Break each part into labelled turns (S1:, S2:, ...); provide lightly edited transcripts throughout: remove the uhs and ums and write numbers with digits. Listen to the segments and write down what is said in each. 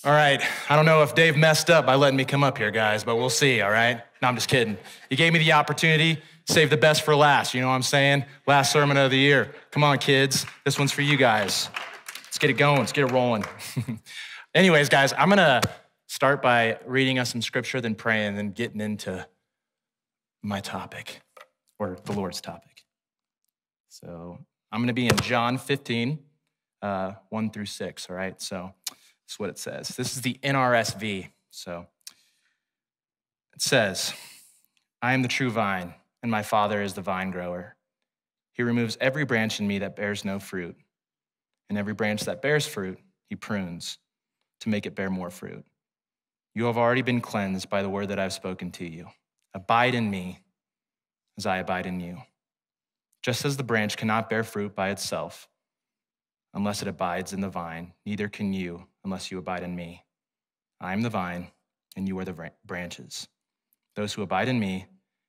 S1: All right, I don't know if Dave messed up by letting me come up here, guys, but we'll see, all right? No, I'm just kidding. He gave me the opportunity, save the best for last, you know what I'm saying? Last sermon of the year. Come on, kids, this one's for you guys. Let's get it going, let's get it rolling. Anyways, guys, I'm gonna start by reading us some scripture, then praying, then getting into my topic, or the Lord's topic. So I'm gonna be in John 15, 1 through 6, all right? So that's what it says. This is the NRSV. So it says, I am the true vine, and my Father is the vine grower. He removes every branch in me that bears no fruit, and every branch that bears fruit, he prunes to make it bear more fruit. You have already been cleansed by the word that I've spoken to you. Abide in me as I abide in you. Just as the branch cannot bear fruit by itself unless it abides in the vine, neither can you unless you abide in me. I am the vine, and you are the branches. Those who abide in me,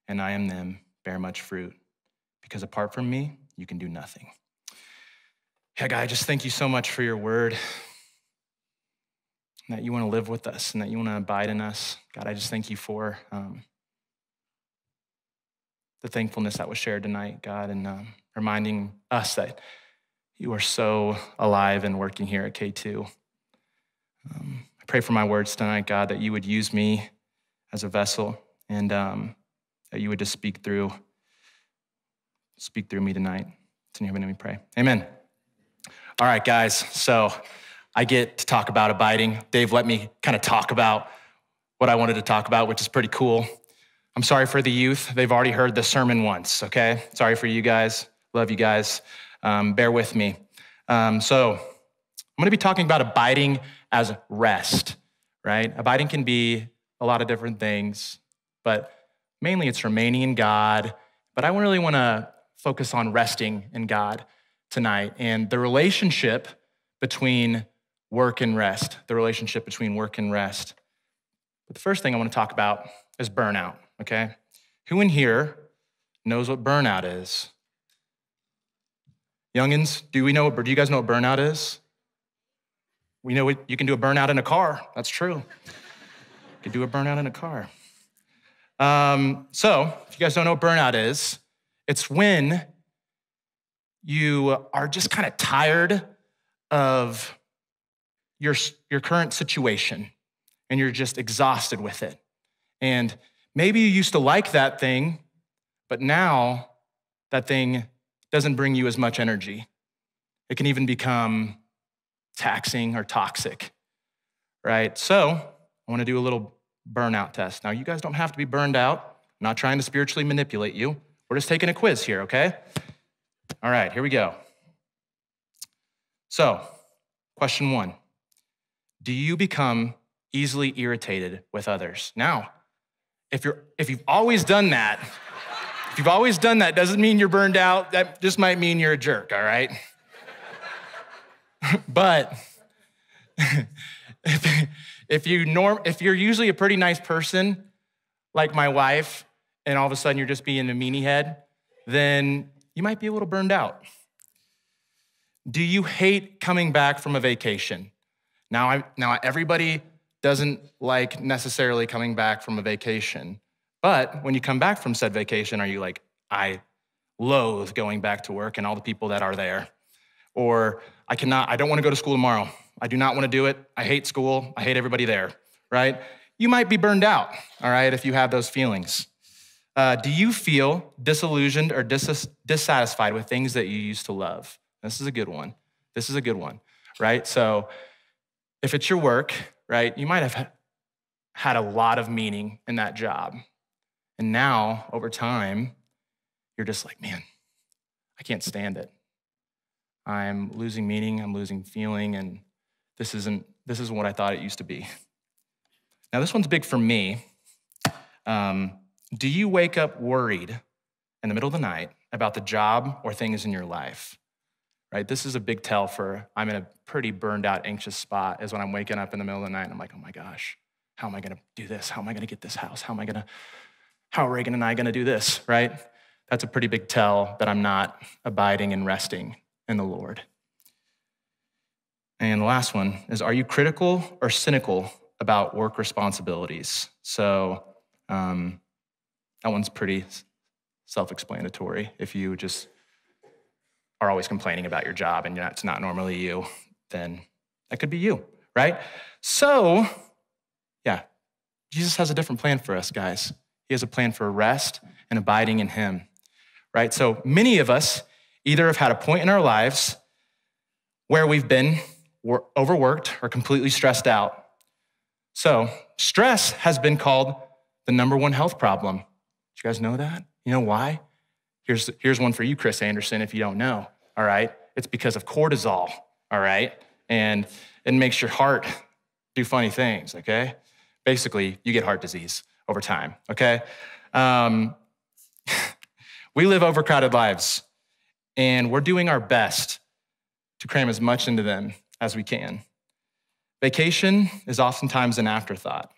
S1: and I am them, bear much fruit, because apart from me, you can do nothing. Yeah, God, I just thank you so much for your word, and that you want to live with us, and that you want to abide in us. God, I just thank you for the thankfulness that was shared tonight, God, and reminding us that you are so alive and working here at K2. I pray for my words tonight, God, that you would use me as a vessel and that you would just speak through me tonight. It's in your name we pray. Amen. All right, guys, so I get to talk about abiding. Dave let me kind of talk about what I wanted to talk about, which is pretty cool. I'm sorry for the youth. They've already heard the sermon once, okay? Sorry for you guys. Love you guys. Bear with me. So I'm going to be talking about abiding as rest, right? Abiding can be a lot of different things, but mainly it's remaining in God. But I really want to focus on resting in God tonight and the relationship between work and rest, But the first thing I want to talk about is burnout, okay? Who in here knows what burnout is? Youngins, do you guys know what burnout is? We know you can do a burnout in a car. That's true. You can do a burnout in a car. So if you guys don't know what burnout is, it's when you are just kind of tired of your current situation and you're just exhausted with it. And maybe you used to like that thing, but now that thing doesn't bring you as much energy. It can even become taxing or toxic, right? So I want to do a little burnout test. Now, you guys don't have to be burned out. I'm not trying to spiritually manipulate you. We're just taking a quiz here, okay? All right, here we go. So, question 1. Do you become easily irritated with others? Now, if you've always done that, doesn't mean you're burned out. That just might mean you're a jerk, all right? But if you're usually a pretty nice person, like my wife, and all of a sudden you're just being a meanie head, then you might be a little burned out. Do you hate coming back from a vacation? Now everybody doesn't like necessarily coming back from a vacation, but when you come back from said vacation, are you like, I loathe going back to work and all the people that are there? Or I don't want to go to school tomorrow. I do not want to do it. I hate school. I hate everybody there, right? You might be burned out, all right, if you have those feelings. Do you feel disillusioned or dissatisfied with things that you used to love? This is a good one, right? So if it's your work, right, you might have had a lot of meaning in that job. And now, over time, you're just like, man, I can't stand it. I'm losing meaning, I'm losing feeling, and this isn't what I thought it used to be. Now, this one's big for me. Do you wake up worried in the middle of the night about the job or things in your life? Right? This is a big tell for I'm in a pretty burned out, anxious spot is when I'm waking up in the middle of the night and I'm like, oh my gosh, how am I gonna do this? How am I gonna get this house? How are Reagan and I gonna do this, right? That's a pretty big tell that I'm not abiding and resting in the Lord. And the last one is, are you critical or cynical about work responsibilities? So that one's pretty self-explanatory. If you just are always complaining about your job and it's not normally you, then that could be you, right? So, yeah, Jesus has a different plan for us, guys. He has a plan for rest and abiding in him, right? So many of us either have had a point in our lives where we've been overworked or completely stressed out. So stress has been called the number one health problem. Did you guys know that? You know why? Here's one for you, Chris Anderson, if you don't know, all right? It's because of cortisol, all right? And it makes your heart do funny things, okay? Basically, you get heart disease over time, okay? We live overcrowded lives, and we're doing our best to cram as much into them as we can. Vacation is oftentimes an afterthought.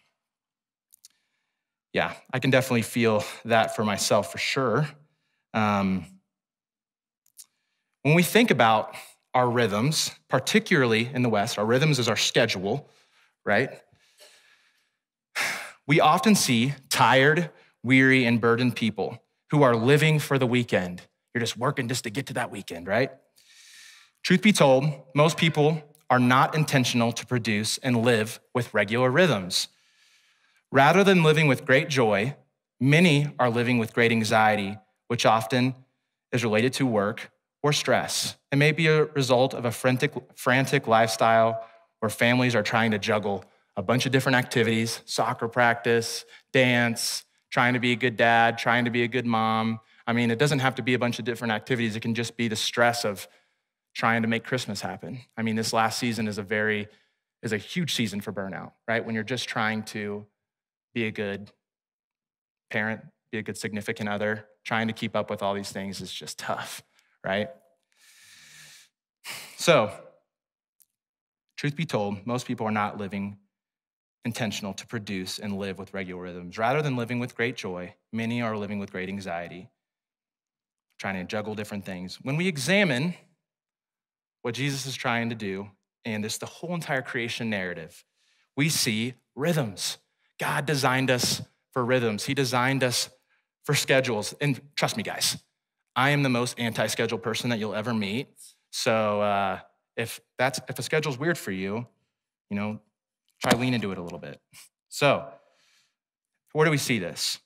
S1: Yeah, I can definitely feel that for myself for sure. When we think about our rhythms, particularly in the West, our rhythms is our schedule, right? We often see tired, weary, and burdened people who are living for the weekend. You're just working just to get to that weekend, right? Truth be told, most people are not intentional to produce and live with regular rhythms. Rather than living with great joy, many are living with great anxiety, which often is related to work or stress. It may be a result of a frantic lifestyle where families are trying to juggle a bunch of different activities, soccer practice, dance, trying to be a good dad, trying to be a good mom. I mean, it doesn't have to be a bunch of different activities. It can just be the stress of trying to make Christmas happen. I mean, this last season is a huge season for burnout, right? When you're just trying to be a good parent, be a good significant other, trying to keep up with all these things is just tough, right? So, truth be told, most people are not living intentional to produce and live with regular rhythms. Rather than living with great joy, many are living with great anxiety, trying to juggle different things. When we examine what Jesus is trying to do, and it's the whole entire creation narrative, we see rhythms. God designed us for rhythms. He designed us for schedules. And trust me, guys, I am the most anti-schedule person that you'll ever meet. So if a schedule's weird for you, try lean into it a little bit. So where do we see this?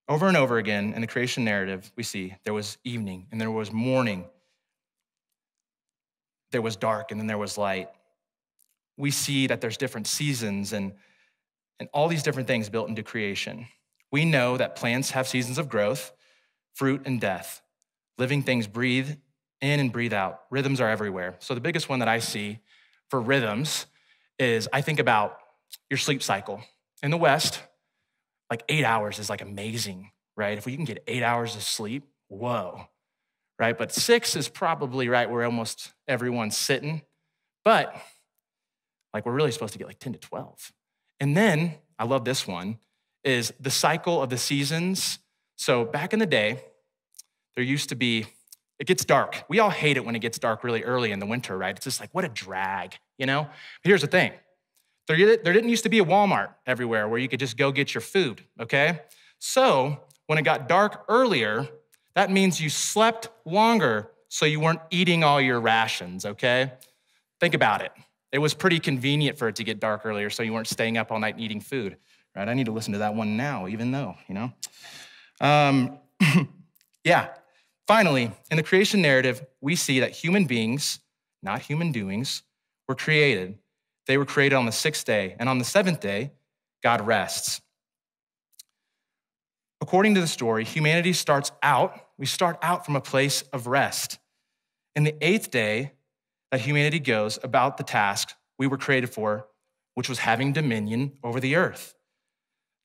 S1: Over and over again in the creation narrative, we see there was evening and there was morning. There was dark and then there was light. We see that there's different seasons and all these different things built into creation. We know that plants have seasons of growth, fruit, and death. Living things breathe in and breathe out. Rhythms are everywhere. So the biggest one that I see for rhythms is I think about your sleep cycle. In the West, like 8 hours is like amazing, right? If we can get 8 hours of sleep, whoa, right? But 6 is probably right where almost everyone's sitting. But like we're really supposed to get like 10 to 12. And then, I love this one, is the cycle of the seasons. So back in the day, there used to be, it gets dark. We all hate it when it gets dark really early in the winter, right? It's just like, what a drag, But here's the thing. There didn't used to be a Walmart everywhere where you could just go get your food, okay? So when it got dark earlier, that means you slept longer so you weren't eating all your rations, okay? Think about it. It was pretty convenient for it to get dark earlier so you weren't staying up all night and eating food, right? I need to listen to that one now, even though, Yeah. Finally, in the creation narrative, we see that human beings, not human doings, were created. They were created on the 6th day, and on the 7th day, God rests. According to the story, humanity starts out from a place of rest. In the 8th day, that humanity goes about the task we were created for, which was having dominion over the earth.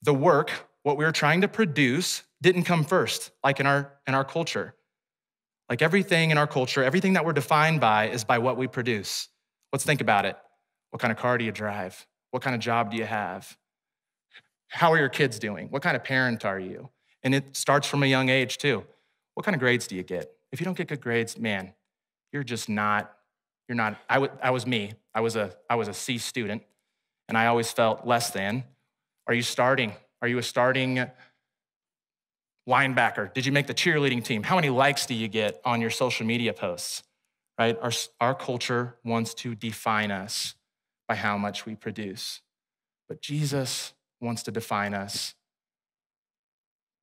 S1: The work, what we were trying to produce, didn't come first, like in our culture. Like everything in our culture, everything that we're defined by is by what we produce. Let's think about it. What kind of car do you drive? What kind of job do you have? How are your kids doing? What kind of parent are you? And it starts from a young age too. What kind of grades do you get? If you don't get good grades, man, you're You're not, I was me. I was a C student, and I always felt less than. Are you starting? Are you a starting linebacker? Did you make the cheerleading team? How many likes do you get on your social media posts, right? Our culture wants to define us by how much we produce. But Jesus wants to define us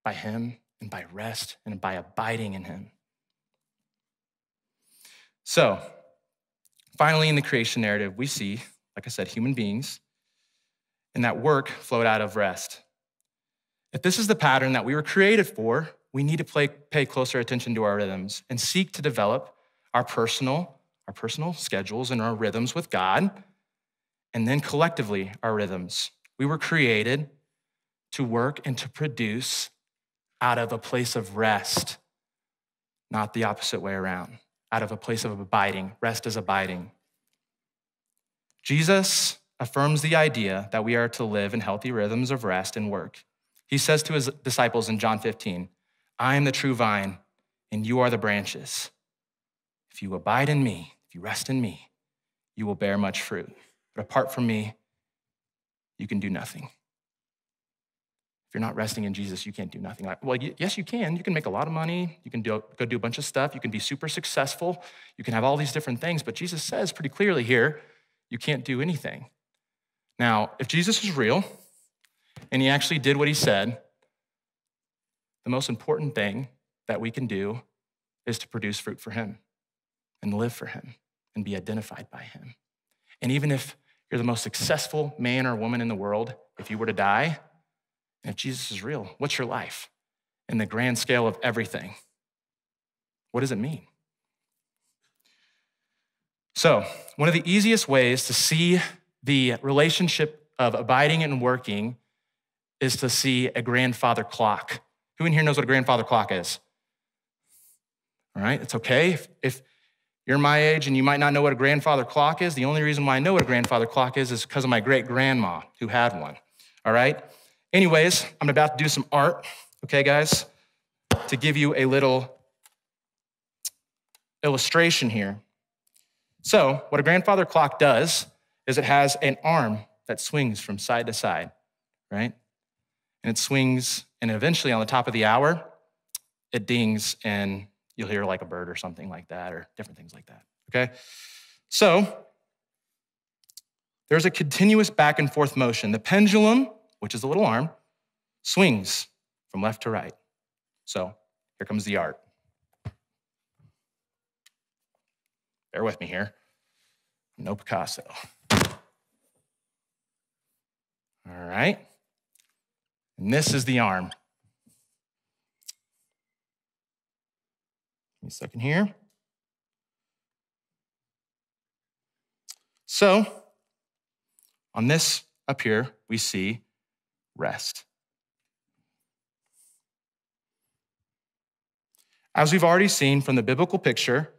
S1: by him and by rest and by abiding in him. So, finally, in the creation narrative, we see, like I said, human beings, and that work flowed out of rest. If this is the pattern that we were created for, we need to pay closer attention to our rhythms and seek to develop our personal schedules and our rhythms with God, and then collectively our rhythms. We were created to work and to produce out of a place of rest, not the opposite way around, out of a place of abiding. Rest is abiding. Jesus affirms the idea that we are to live in healthy rhythms of rest and work. He says to his disciples in John 15, I am the true vine, and you are the branches. If you abide in me, if you rest in me, you will bear much fruit. But apart from me, you can do nothing. If you're not resting in Jesus, you can't do nothing. Well, yes, you can. You can make a lot of money. You can go do a bunch of stuff. You can be super successful. You can have all these different things. But Jesus says pretty clearly here, you can't do anything. Now, if Jesus is real, and he actually did what he said, the most important thing that we can do is to produce fruit for him and live for him and be identified by him. And even if you're the most successful man or woman in the world, if you were to die, and if Jesus is real, what's your life in the grand scale of everything? What does it mean? So, one of the easiest ways to see the relationship of abiding and working is to see a grandfather clock. Who in here knows what a grandfather clock is? All right, it's okay. If you're my age and you might not know what a grandfather clock is, the only reason why I know what a grandfather clock is because of my great-grandma who had one, all right? Anyways, I'm about to do some art, okay, guys, to give you a little illustration here. So what a grandfather clock does is it has an arm that swings from side to side, right? And it swings, and eventually on the top of the hour, it dings, and you'll hear like a bird or something like that, or different things like that, okay? So there's a continuous back and forth motion. The pendulum, which is a little arm, swings from left to right. So here comes the art. Bear with me here. No Picasso. All right. And this is the arm. Give me a second here. So, on this up here, we see rest. As we've already seen from the biblical picture,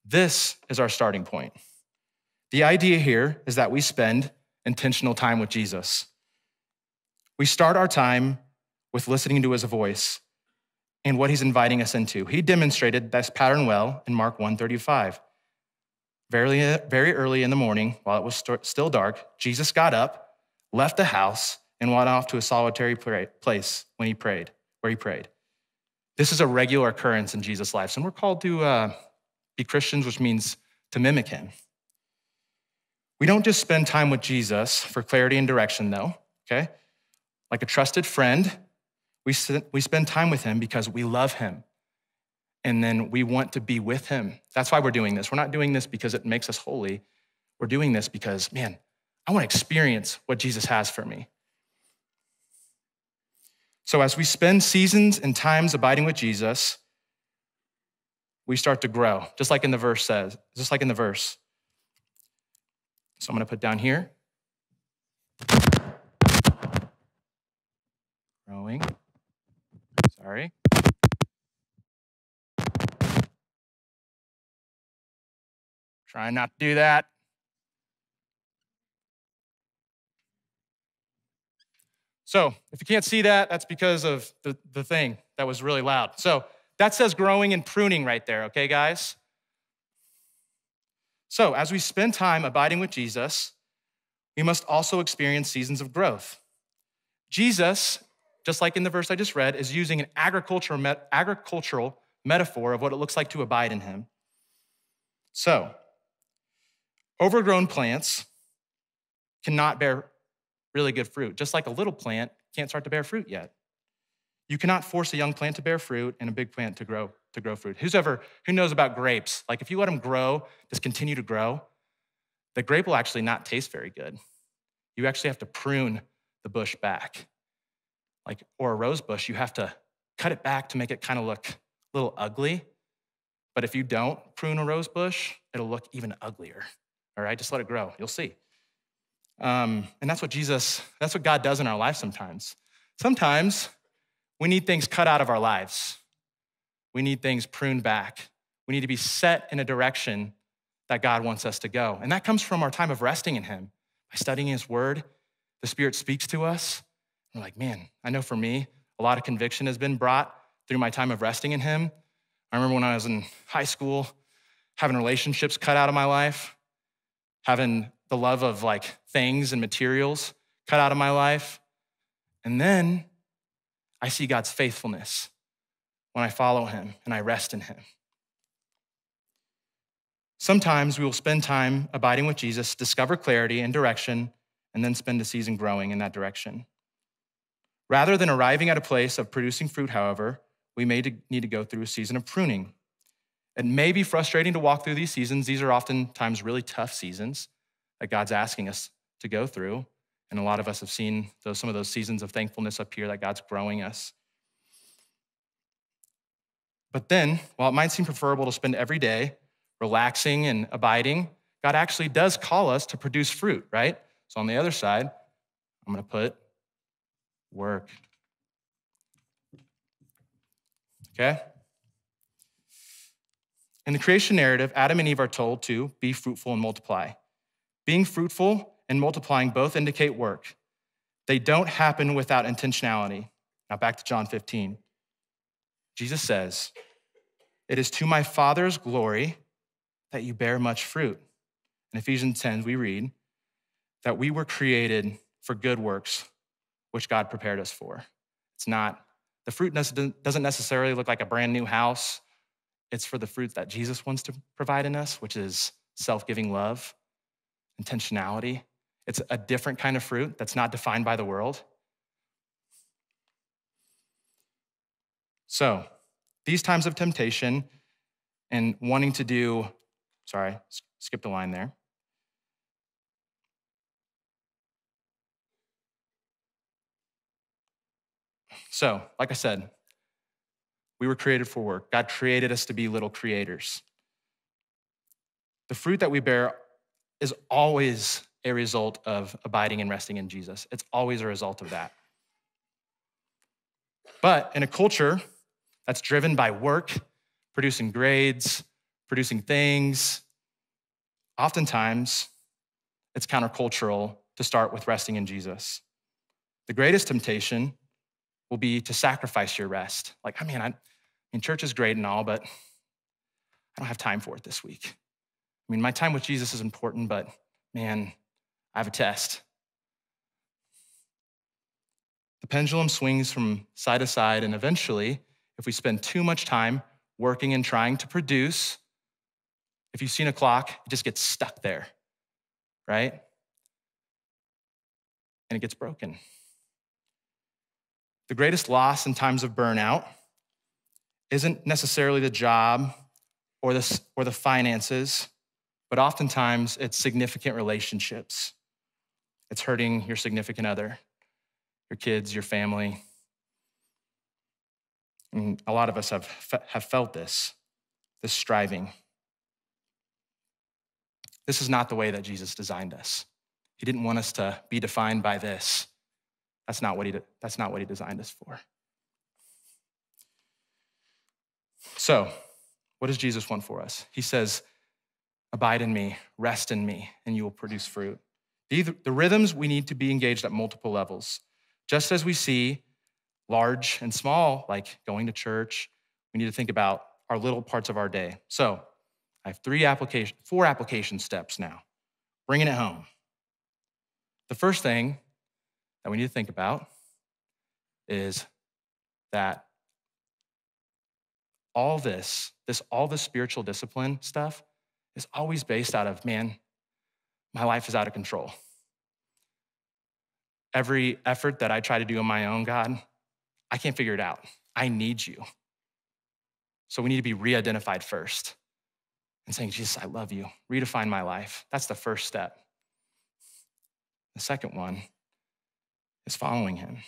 S1: this is our starting point. The idea here is that we spend intentional time with Jesus. We start our time with listening to his voice and what he's inviting us into. He demonstrated this pattern well in Mark 1:35. Very early in the morning, while it was still dark, Jesus got up, left the house, and went off to a solitary place where he prayed. This is a regular occurrence in Jesus' life, and we're called to be Christians, which means to mimic him. We don't just spend time with Jesus for clarity and direction, though, okay? Like a trusted friend, we spend time with him because we love him, and then we want to be with him. That's why we're doing this. We're not doing this because it makes us holy. We're doing this because, man, I want to experience what Jesus has for me. So as we spend seasons and times abiding with Jesus, we start to grow, just like in the verse. So I'm going to put down here, growing. Sorry. Trying not to do that. So if you can't see that, that's because of the thing that was really loud. So that says growing and pruning right there, okay, guys? So as we spend time abiding with Jesus, we must also experience seasons of growth. Jesus, just like in the verse I just read, is using an agricultural metaphor of what it looks like to abide in him. So, overgrown plants cannot bear really good fruit, just like a little plant can't start to bear fruit yet. You cannot force a young plant to bear fruit and a big plant to grow fruit. Who knows about grapes? Like if you let them grow, just continue to grow, the grape will actually not taste very good. You actually have to prune the bush back. Or a rose bush, you have to cut it back to make it kind of look a little ugly. But if you don't prune a rose bush, it'll look even uglier. All right, just let it grow. You'll see. And that's what God does in our life sometimes. Sometimes we need things cut out of our lives. We need things pruned back. We need to be set in a direction that God wants us to go. And that comes from our time of resting in him. By studying his word, the Spirit speaks to us. We're like, man, I know for me, a lot of conviction has been brought through my time of resting in him. I remember when I was in high school, having relationships cut out of my life, having the love of things and materials cut out of my life. And then I see God's faithfulness when I follow him and I rest in him. Sometimes we will spend time abiding with Jesus, discover clarity and direction, and then spend a season growing in that direction. Rather than arriving at a place of producing fruit, however, we may need to go through a season of pruning. It may be frustrating to walk through these seasons. These are oftentimes really tough seasons that God's asking us to go through. And a lot of us have seen some of those seasons of thankfulness up here that God's growing us. But then, while it might seem preferable to spend every day relaxing and abiding, God actually does call us to produce fruit, right? So on the other side, I'm going to put work. Okay? In the creation narrative, Adam and Eve are told to be fruitful and multiply. Being fruitful and multiplying both indicate work. They don't happen without intentionality. Now back to John 15. Jesus says, "It is to my Father's glory that you bear much fruit." In Ephesians 10, we read that we were created for good works, which God prepared us for. The fruit doesn't necessarily look like a brand new house. It's for the fruits that Jesus wants to provide in us, which is self-giving love, intentionality. It's a different kind of fruit that's not defined by the world. So, these times of temptation and wanting to do, skip the line there. So, like I said, we were created for work. God created us to be little creators. The fruit that we bear is always a result of abiding and resting in Jesus. It's always a result of that. But in a culture that's driven by work, producing grades, producing things, oftentimes it's countercultural to start with resting in Jesus. The greatest temptation will be to sacrifice your rest. Church is great and all, but I don't have time for it this week. My time with Jesus is important, but man, I have a test. The pendulum swings from side to side, and eventually, if we spend too much time working and trying to produce, if you've seen a clock, it just gets stuck there, right? And it gets broken. The greatest loss in times of burnout isn't necessarily the job or the finances, but oftentimes it's significant relationships. It's hurting your significant other, your kids, your family. And a lot of us have felt this striving. This is not the way that Jesus designed us. He didn't want us to be defined by this. That's not what he designed us for. So, what does Jesus want for us? He says, abide in me, rest in me, and you will produce fruit. The rhythms we need to be engaged at multiple levels. Just as we see large and small, like going to church, we need to think about our little parts of our day. So, I have four application steps now, bringing it home. The first thing that we need to think about is that all this spiritual discipline stuff is always based out of, man, my life is out of control. Every effort that I try to do on my own, God, I can't figure it out. I need you. So we need to be re-identified first and saying, Jesus, I love you. Redefine my life. That's the first step. The second one is following him.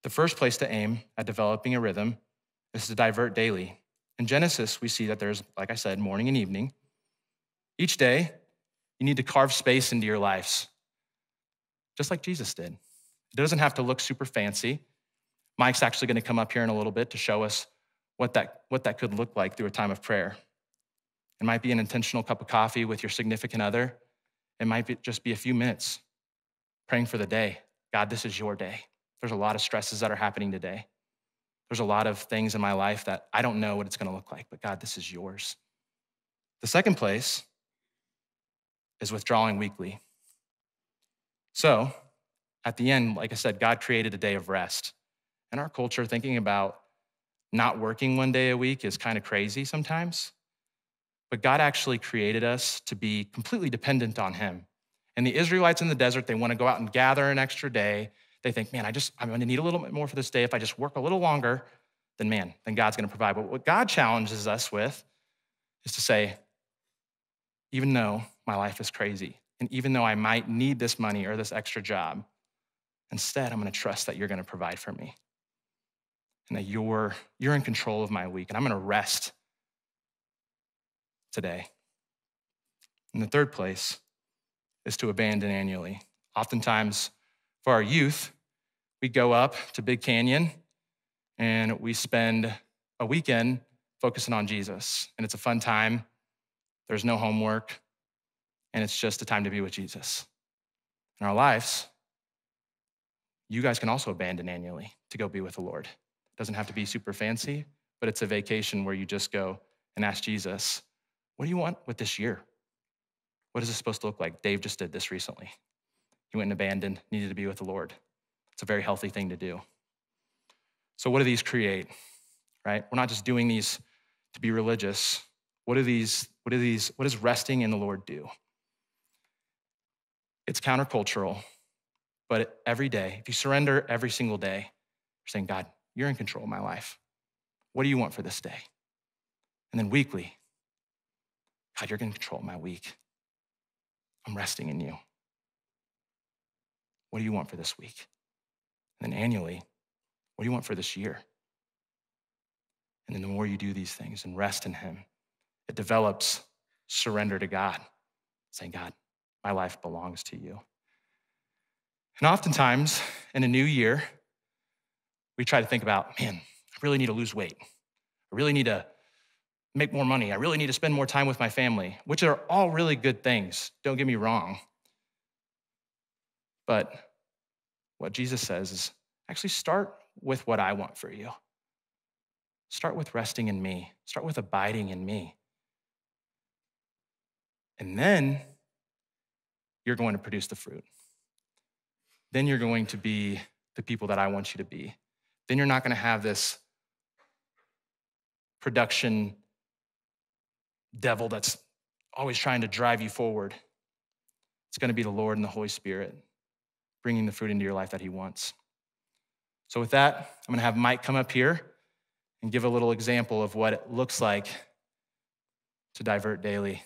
S1: The first place to aim at developing a rhythm is to divert daily. In Genesis, we see that there's, like I said, morning and evening. Each day, you need to carve space into your lives, just like Jesus did. It doesn't have to look super fancy. Mike's actually going to come up here in a little bit to show us what that could look like through a time of prayer. It might be an intentional cup of coffee with your significant other. It might just be a few minutes praying for the day. God, this is your day. There's a lot of stresses that are happening today. There's a lot of things in my life that I don't know what it's going to look like, but God, this is yours. The second place is withdrawing weekly. So at the end, like I said, God created a day of rest. In our culture, thinking about not working one day a week is kind of crazy sometimes. But God actually created us to be completely dependent on him. And the Israelites in the desert, they want to go out and gather an extra day. They think, man, I'm going to need a little bit more for this day. If I just work a little longer, then God's going to provide. But what God challenges us with is to say, even though my life is crazy, and even though I might need this money or this extra job, instead, I'm going to trust that you're going to provide for me and that you're in control of my week, and I'm going to rest today. And the third place is to abandon annually. Oftentimes, for our youth, we go up to Big Canyon and we spend a weekend focusing on Jesus. And it's a fun time. There's no homework. And it's just a time to be with Jesus. In our lives, you guys can also abandon annually to go be with the Lord. It doesn't have to be super fancy, but it's a vacation where you just go and ask Jesus, what do you want with this year? What is this supposed to look like? Dave just did this recently. He went and abandoned, needed to be with the Lord. It's a very healthy thing to do. So what do these create, right? We're not just doing these to be religious. What does resting in the Lord do? It's countercultural, but every day, if you surrender every single day, you're saying, God, you're in control of my life. What do you want for this day? And then weekly, God, you're in control of my week. I'm resting in you. What do you want for this week? And then annually, what do you want for this year? And then the more you do these things and rest in him, it develops surrender to God, saying, God, my life belongs to you. And oftentimes in a new year, we try to think about, man, I really need to lose weight. I really need to make more money. I really need to spend more time with my family, which are all really good things. Don't get me wrong. But what Jesus says is actually start with what I want for you. Start with resting in me. Start with abiding in me. And then you're going to produce the fruit. Then you're going to be the people that I want you to be. Then you're not going to have this production devil that's always trying to drive you forward. It's going to be the Lord and the Holy Spirit bringing the fruit into your life that he wants. So with that, I'm going to have Mike come up here and give a little example of what it looks like to divert daily.